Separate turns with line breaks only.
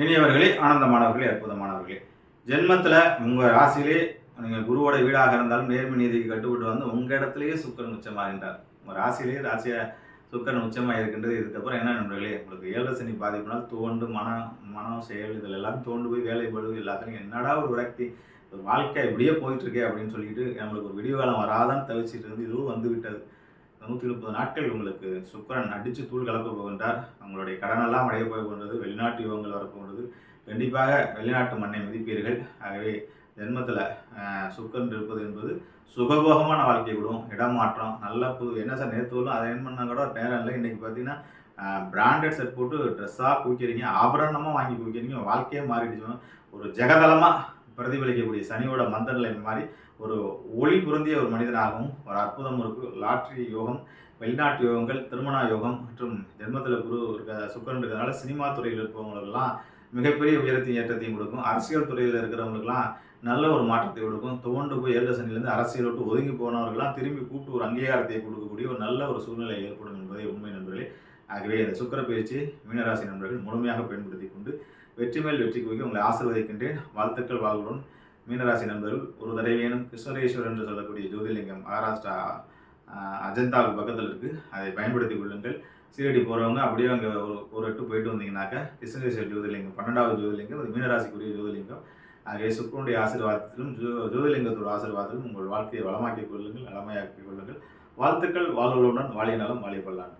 இனியவர்களே, ஆனந்தமானவர்களே, அற்புதமானவர்களே, ஜென்மத்தில் உங்கள் ராசியிலே நீங்கள் குருவோட வீடாக இருந்தாலும் நேர்மை நீதிக்கு கட்டுப்பட்டு வந்து உங்கள் இடத்துலையே சுக்கரன் உச்சமாகின்றார். உங்கள் ராசியை சுக்கரன் உச்சமாக இருக்கின்றது. இதுக்கப்புறம் என்ன நண்பர்களே, உங்களுக்கு 7 சனி பாதிப்புனால் தோண்டு மனம் செயல் இதில் எல்லாம் தோண்டு போய் வேலை பழுவு எல்லாத்துலையும் என்னடா ஒரு விரக்தி, ஒரு வாழ்க்கை இப்படியே போயிட்டுருக்கே அப்படின்னு சொல்லிட்டு நம்மளுக்கு ஒரு விடிவு காலம் வராதான்னு தவிச்சிட்டு இருந்து இதுவும் வந்து விட்டது. 130 நாட்கள் உங்களுக்கு சுக்கரன் அடித்து தூள் கலப்ப போகின்றார். உங்களுடைய கடனெல்லாம் அடைய போகின்றது. வெளிநாட்டு யோகங்கள் வரப்போகின்றது. கண்டிப்பாக வெளிநாட்டு மண்ணை மிதிப்பீர்கள். ஆகவே ஜென்மத்தில் சுக்கரன் இருப்பது என்பது சுகபோகமான வாழ்க்கை விடும். இடமாற்றம் நல்ல புது என்ன சார் நேற்று அதை என்ன பண்ணால் கூட நேரம் இல்லை. இன்றைக்கி பார்த்தீங்கன்னா பிராண்டட் செட் போட்டு ட்ரெஸ்ஸாக குவிக்கிறீங்க, ஆபரணமாக வாங்கி குவிக்கிறீங்க, வாழ்க்கையே மாறிடுச்சு. ஒரு ஜெகதளமாக பிரதிபலிக்கக்கூடிய சனியோட மந்தநிலை மாதிரி ஒரு ஒளி பொருந்திய ஒரு மனிதனாகவும் ஒரு அற்புதம் இருக்குது. லாட்ரி யோகம், வெளிநாட்டு யோகங்கள், திருமண யோகம் மற்றும் ஜென்மத்தில் குரு சுக்கரன் இருக்கிறதுனால சினிமா துறையில் இருப்பவங்களுக்கெல்லாம் மிகப்பெரிய உயரத்தையும் ஏற்றத்தையும் கொடுக்கும். அரசியல் துறையில் இருக்கிறவங்களுக்கெல்லாம் நல்ல ஒரு மாற்றத்தை கொடுக்கும். துவண்டு போய் 7 சனிலேருந்து அரசியல் விட்டு ஒதுங்கி போனவர்கள்லாம் திரும்பி கூப்பிட்டு ஒரு அங்கீகாரத்தை கொடுக்கக்கூடிய ஒரு நல்ல ஒரு சூழ்நிலை ஏற்படும் என்பதை உண்மை நண்பர்களே. ஆகவே இந்த சுக்கிர பயிற்சி மீனராசி நண்பர்கள் முழுமையாக பயன்படுத்தி கொண்டு வெற்றி மேல் வெற்றி குவிக்க உங்களை ஆசீர்வதிக்கின்றேன். வாழ்த்துக்கள். வாழ்வுடன் மீனராசி நண்பர்கள் ஒரு தடவையேனும் கிருஷ்ணரேஸ்வரர் என்று சொல்லக்கூடிய ஜோதிலிங்கம் மகாராஷ்டிரா அஜந்தாவுக்கு பக்கத்தில் இருக்குது, அதை பயன்படுத்தி கொள்ளுங்கள். சீரடி போகிறவங்க அப்படியே அங்கே ஒரு எட்டு போயிட்டு வந்தீங்கன்னாக்கா கிருஷ்ணரேஸ்வரர் ஜோதிலிங்கம் 12வது ஜோதிலிங்கம், அது மீனராசிக்குரிய ஜோதிலிங்கம். ஆகவே சுக்கரனுடைய ஆசீர்வாதத்திலும் ஜோதிலிங்கத்தோட ஆசீர்வாதத்திலும் உங்கள் வாழ்க்கையை வளமாக்கிக் கொள்ளுங்கள், நலமையாக்கிக் கொள்ளுங்கள். வாழ்த்துக்கள். வாழ்வுடன் வாழிய நலம் வாழிய கொள்ளான்.